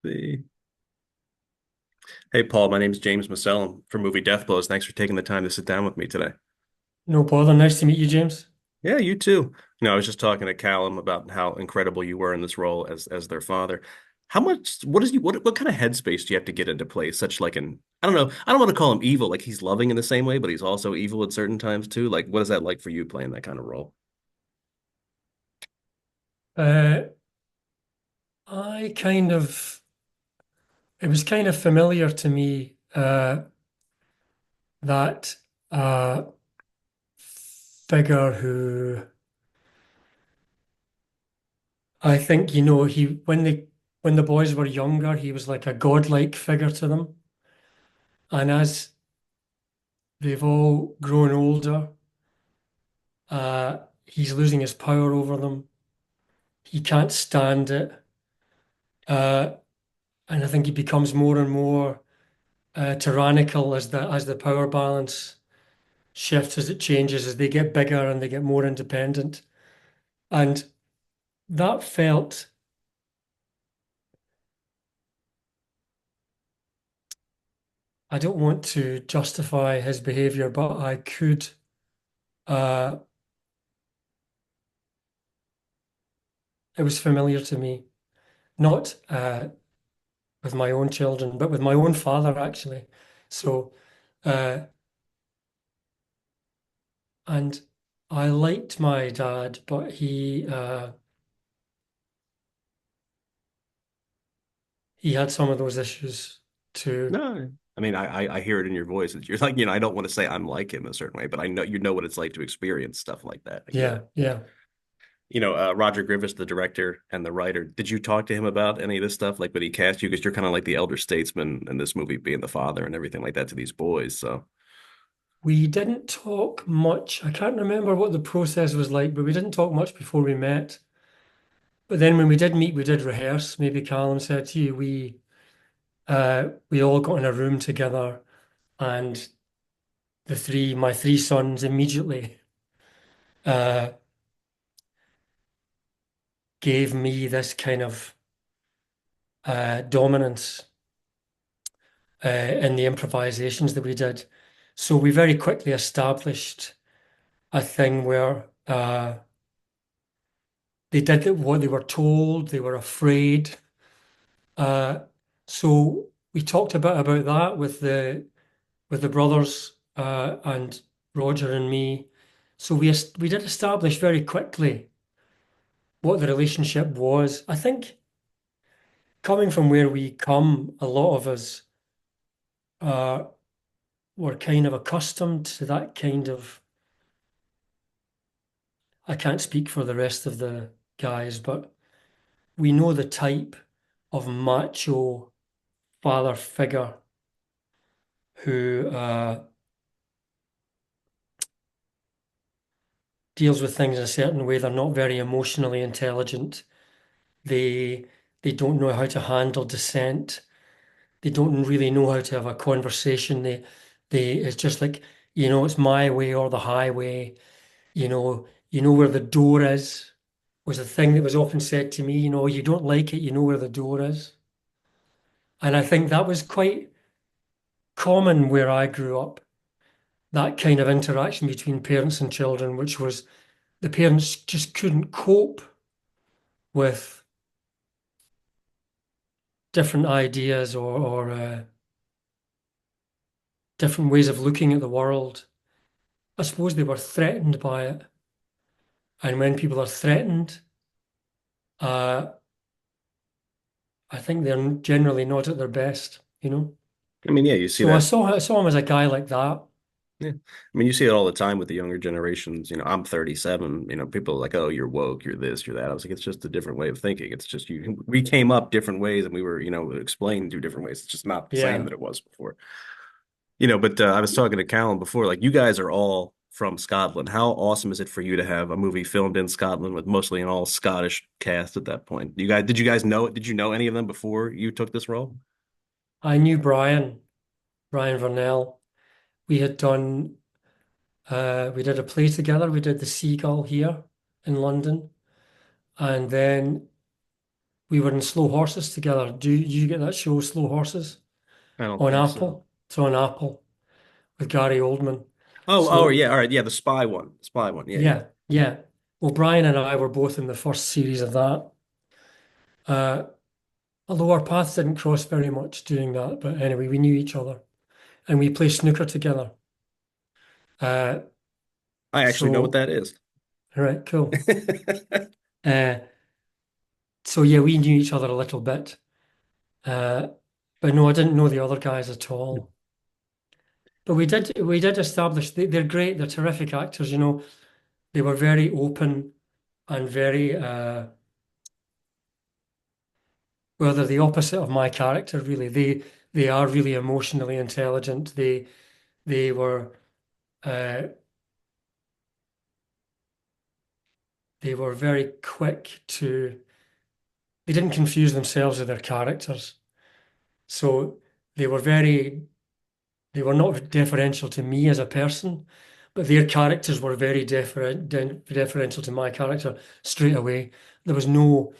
See. Hey, Paul, my name's James Massell from movie Death Blows. Thanks for taking the time to sit down with me today. No bother. Nice to meet you, James. Yeah, you too. I was just talking to Calum about how incredible you were in this role as their father. How much, what is you, what kind of headspace do you have to get into play such like an, I don't know, I don't want to call him evil, like he's loving in the same way, but he's also evil at certain times too. Like, what is that like for you playing that kind of role? Uh, I kind of, it was kind of familiar to me that uh, figure who I think, when the boys were younger, he was like a godlike figure to them. And as they've all grown older, he's losing his power over them. He can't stand it. Uh, and I think he becomes more and more tyrannical as the power balance shifts, as it changes, as they get bigger and they get more independent. And that felt, I don't want to justify his behavior, but uh, it was familiar to me, not with my own children, but with my own father, actually. So, uh, and I liked my dad, but he had some of those issues too. No, I mean, I hear it in your voice. You're like, I don't want to say I'm like him a certain way, but I know you know what it's like to experience stuff like that. I get Yeah, it. yeah. Roger Griffiths, the director and the writer. Did you talk to him about any of this stuff? Like, when he cast you, because you're kind of like the elder statesman in this movie, being the father and everything like that to these boys. So, We didn't talk much. I can't remember what the process was like, but we didn't talk much before we met. But then when we did meet, we did rehearse. Maybe Calum said to you, we all got in a room together, and my three sons immediately uh, gave me this kind of dominance in the improvisations that we did. So we very quickly established a thing where they did what they were told. They were afraid. Uh, so we talked about that with the brothers and Roger and me. So we did establish very quickly what the relationship was. I think coming from where we come, a lot of us uh, were kind of accustomed to that kind of. I can't speak for the rest of the guys, but we know the type of macho father figure who deals with things in a certain way. They're not very emotionally intelligent. They they don't know how to handle dissent. They don't really know how to have a conversation. They it's just like, it's my way or the highway. You know where the door is, was a thing that was often said to me. You don't like it, you know where the door is. And I think that was quite common where I grew up, that kind of interaction between parents and children, which was the parents just couldn't cope with different ideas or different ways of looking at the world. I suppose they were threatened by it. And when people are threatened, uh, I think they're generally not at their best. I mean, yeah, you see So that. I saw him as a guy like that. Yeah. I mean, you see it all the time with the younger generations. I'm 37. People are like, oh, you're woke, you're this, you're that. I was like, it's just a different way of thinking. It's just we came up different ways and we were, explained through different ways. It's just not the same Yeah. that it was before. But I was talking to Calum before, like, you guys are all from Scotland. How awesome is it for you to have a movie filmed in Scotland with mostly an all Scottish cast at that point? Did you guys know it? Did you know any of them before you took this role? I knew Brian Vernel. We had done we did a play together. We did The Seagull here in London. And then we were in Slow Horses together. Do you get that show, Slow Horses, I don't on think so. Apple? It's on Apple with Gary Oldman. Oh, So yeah, all right, yeah, the spy one, spy one, yeah, yeah. yeah, yeah. Well, Brian and I were both in the first series of that. Uh, although our paths didn't cross very much doing that, but anyway, we knew each other and we play snooker together. Uh, I actually know what so that is. all right, cool. Uh, so yeah, we knew each other a little bit. Uh, but no, I didn't know the other guys at all. But we did establish they're great, they're terrific actors, you know. They were very open and very well, they're the opposite of my character, really. They are really emotionally intelligent. They were uh, they were very quick to they didn't confuse themselves with their characters. So they were very they were not deferential to me as a person, but their characters were very deferential to my character straight away. There was no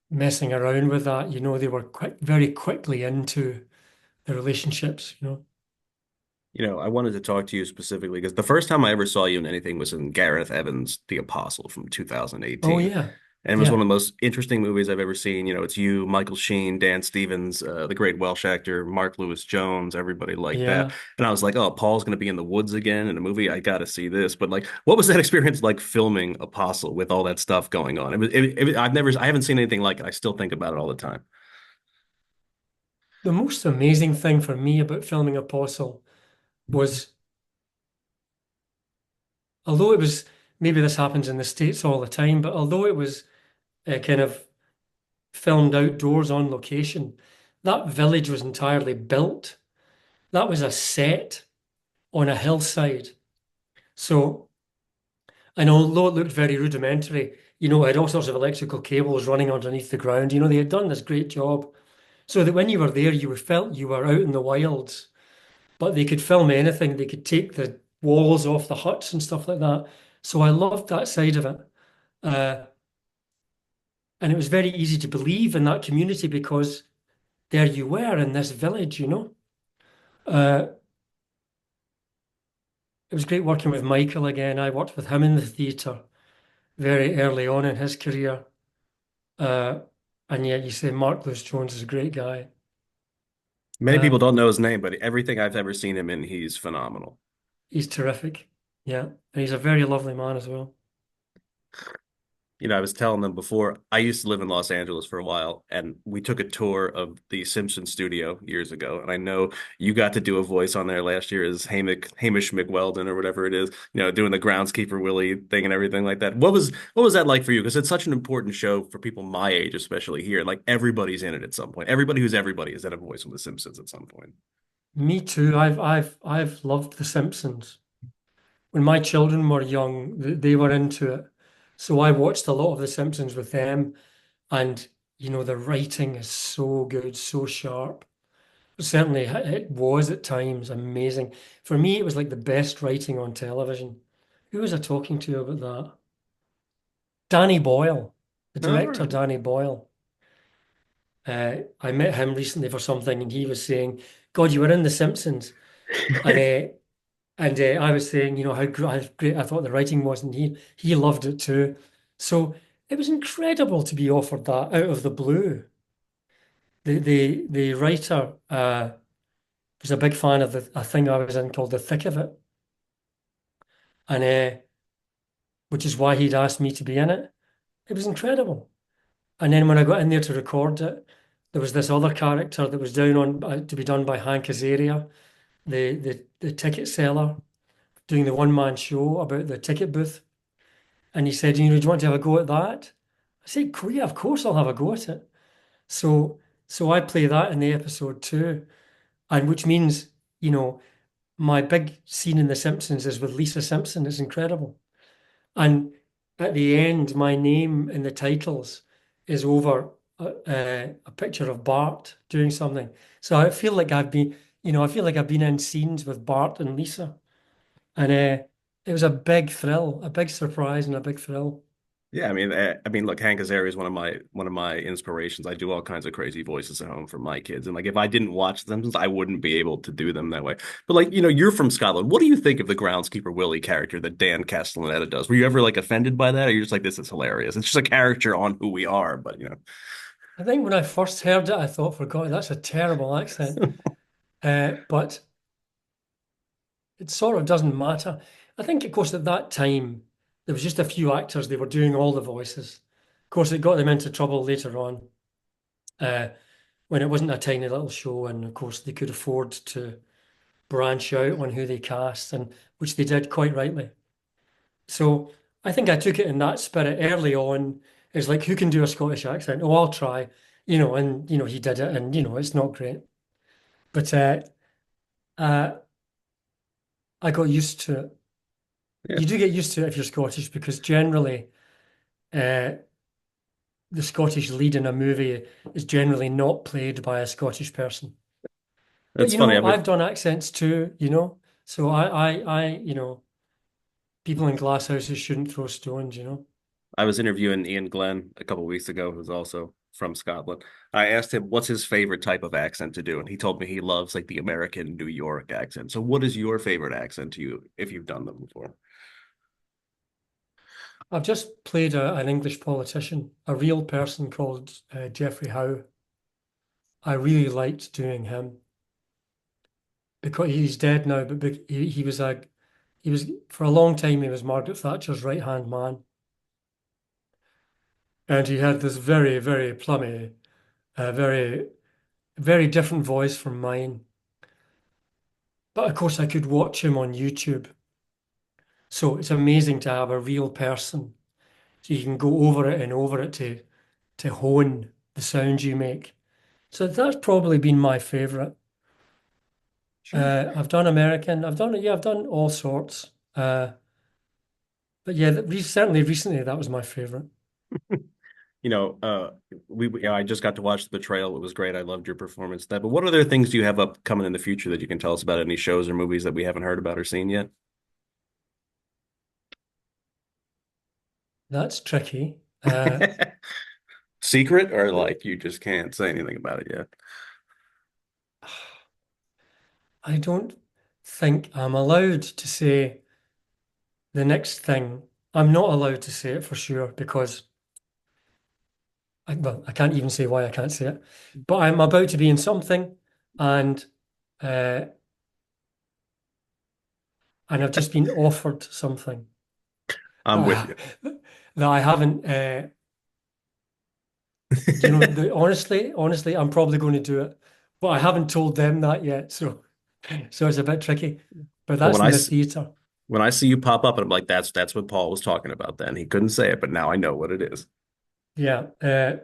messing around with that. You know, they were very quickly into the relationships, you know. I wanted to talk to you specifically because the first time I ever saw you in anything was in Gareth Evans' The Apostle from Oh 2018. yeah, And it was one yeah, of the most interesting movies I've ever seen. It's you, Michael Sheen, Dan Stevens, the great Welsh actor, Mark Lewis Jones, everybody like that. yeah. And I was like, oh, Paul's going to be in the woods again in a movie. I got to see this. But like, what was that experience like filming Apostle with all that stuff going on? I haven't seen anything like it. I still think about it all the time. The most amazing thing for me about filming Apostle was, although it was, maybe this happens in the States all the time, but although it was kind of filmed outdoors on location, that village was entirely built. That was a set on a hillside. So, and although it looked very rudimentary, you know, it had all sorts of electrical cables running underneath the ground. You know, they had done this great job so that when you were there, felt you were out in the wilds, but they could film anything. They could take the walls off the huts and stuff like that. So I loved that side of it. Uh, and it was very easy to believe in that community because there you were in this village, you know. Uh, it was great working with Michael again. I worked with him in the theatre very early on in his career. Uh, and yet you say Mark Lewis Jones is a great guy. Many Uh, people don't know his name, but everything I've ever seen him in, he's phenomenal. he's terrific. Yeah. And he's a very lovely man as well. I was telling them before, I used to live in Los Angeles for a while, and we took a tour of the Simpson studio years ago. And I know you got to do a voice on there last year as Hamish McWeldon or whatever it is, doing the groundskeeper Willie thing and everything like that. What was that like for you? Because it's such an important show for people my age, especially here. Like everybody's in it at some point. Everybody who's everybody is at a voice on The Simpsons at some point. Me too. I've loved The Simpsons. When my children were young, they were into it. So I watched a lot of The Simpsons with them. And, you know, the writing is so good, so sharp. Certainly, it was at times amazing. For me, it was like the best writing on television. Who was I talking to about that? Danny Boyle, the All director, right. Danny Boyle. I met him recently for something, and he was saying, "God, you were in The Simpsons," and I was saying, you know, how great I thought the writing was, and he loved it too. So it was incredible to be offered that out of the blue. The writer was a big fan of a thing I was in called The Thick of It, and which is why he'd asked me to be in it. It was incredible. And then when I got in there to record it, there was this other character that was down on to be done by Hank Azaria, the ticket seller, doing the one man show about the ticket booth. And he said, you know, do you want to have a go at that? I said, yeah, of course I'll have a go at it. So so I play that in the episode too. And which means, you know, my big scene in The Simpsons is with Lisa Simpson. It's incredible. And at the end, my name in the titles is over a picture of Bart doing something. So I feel like I feel like I've been in scenes with Bart and Lisa. And it was a big thrill, a big surprise and a big thrill. Yeah, I mean, look, Hank Azaria is one of my inspirations. I do all kinds of crazy voices at home for my kids, and like if I didn't watch The Simpsons, I wouldn't be able to do them that way. But like, you're from Scotland. What do you think of the groundskeeper Willie character that Dan Castellaneta does? Were you ever like offended by that, or you're just like, this is hilarious? It's just a character on who we are, but I think when I first heard it, I thought, for God, that's a terrible accent. But it sort of doesn't matter. I think, of course, at that time, there was just a few actors, they were doing all the voices. Of course, it got them into trouble later on, uh, when it wasn't a tiny little show, and of course, they could afford to branch out on who they cast, and which they did quite rightly. So I think I took it in that spirit early on. It's like, who can do a Scottish accent? Oh, I'll try, and he did it, and it's not great. But uh, I got used to it. yeah, You do get used to it if you're Scottish, because generally uh, the Scottish lead in a movie is generally not played by a Scottish person. But it's funny. I've done accents too, so people in glass houses shouldn't throw stones. I was interviewing Ian Glenn a couple of weeks ago, who's also from Scotland. I asked him what's his favorite type of accent to do, and he told me he loves like the American New York accent. So, what is your favorite accent to you if you've done them before? I've just played an English politician, a real person called Geoffrey Howe. I really liked doing him because he's dead now, but he was for a long time he was Margaret Thatcher's right hand man, and he had this very very plummy, very very different voice from mine. But of course, I could watch him on YouTube, so it's amazing to have a real person. So you can go over it and over it to hone the sound you make. So that's probably been my favorite. Sure. I've done American. I've done all sorts. But yeah, certainly recently that was my favorite. You know, I just got to watch The Betrayal. It was great. I loved your performance there. But what other things do you have up coming in the future that you can tell us about? Any shows or movies that we haven't heard about or seen yet? That's tricky. Secret or like you just can't say anything about it yet? I don't think I'm allowed to say the next thing. I'm not allowed to say it for sure because well, I can't even say why I can't say it. But I'm about to be in something, and uh, and I've just been offered something I'm with that you. that I haven't. Honestly, I'm probably going to do it, but I haven't told them that yet. So it's a bit tricky. But Well, that's in the theatre. when I see you pop up, and I'm like, that's what Paul was talking about. Then he couldn't say it, but now I know what it is. Yeah. They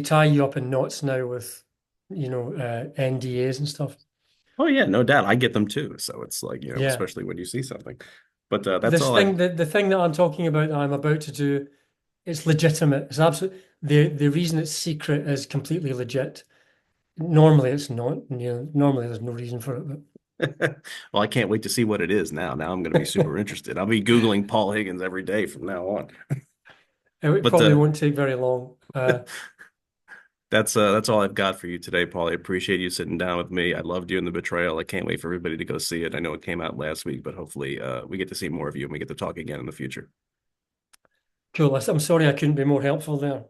tie you up in knots now with, NDAs and stuff. Oh yeah, no doubt. I get them too. So it's like, Yeah. especially when you see something. But that's This all I. thing, the thing that I'm talking about that I'm about to do, it's legitimate. It's absolute. The reason it's secret is completely legit. Normally it's not. Normally there's no reason for it, Well, I can't wait to see what it is now. Now I'm going to be super but interested. I'll be Googling Paul Higgins every day from now on. it But probably won't take very long. that's all I've got for you today, Paul. I appreciate you sitting down with me. I loved you in The Betrayal. I can't wait for everybody to go see it. I know it came out last week, but hopefully we get to see more of you and we get to talk again in the future. Cool. I'm sorry I couldn't be more helpful there.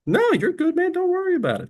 No, you're good, man. Don't worry about it.